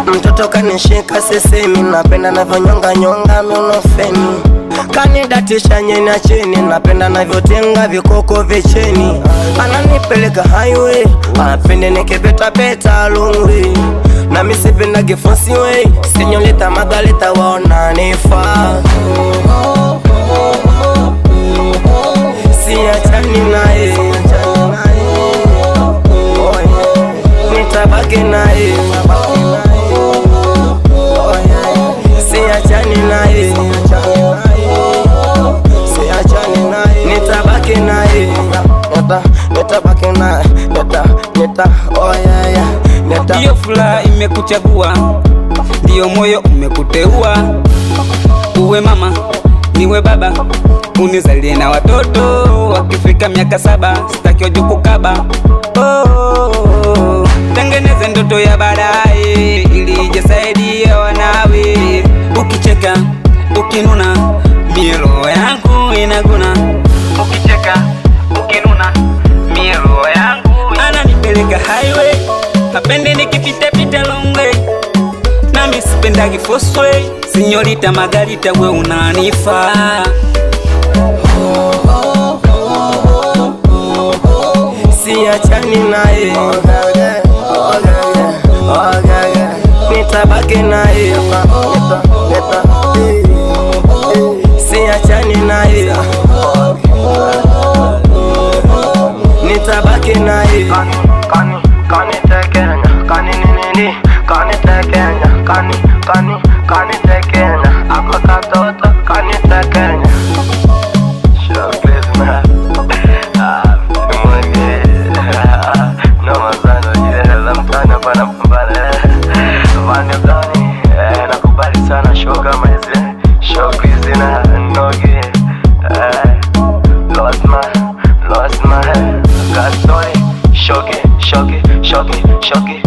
Mtoto kanishika sisemi, napenda navyonyonga nyonga miunofeni, kanidatisha nyenya chini, napenda navyotenga vikoko vicheni, ananipeleka highway, anapende nikipeta peta lungwi, na misipenda gifosi way, senyolita magalita waona nifaa, siachani naye, nitabaki naye, siachani naye, nitabaki naye, nitabaki naye, oh yeah yeah. Ndiyo furaha imekuchagua, ndiyo moyo umekuteua, uwe mama niwe baba, unizalie na watoto wakifika miaka 7, sitaki wajukuu kaba. Tengeneze ndoto ya baadaye ili ijasaidia wanawe, ukicheka ukinuna miro yangu inaguna, ukicheka ukinuna miro yangu ananipeleka highway, hapendi nikipita pita long way, nami sipendagi force way, Señorita Margarita we unanifaa, siachani naye, nitabaki naye, siachani naye, nitabaki naye, kanitekenya, kaninini, kanitekenya, kanitekenya, ako katoto kanitekenya. Nakubali sana show kama hizi, show hizi na nogi, lost my head, got story, shoki, shoki, shoki,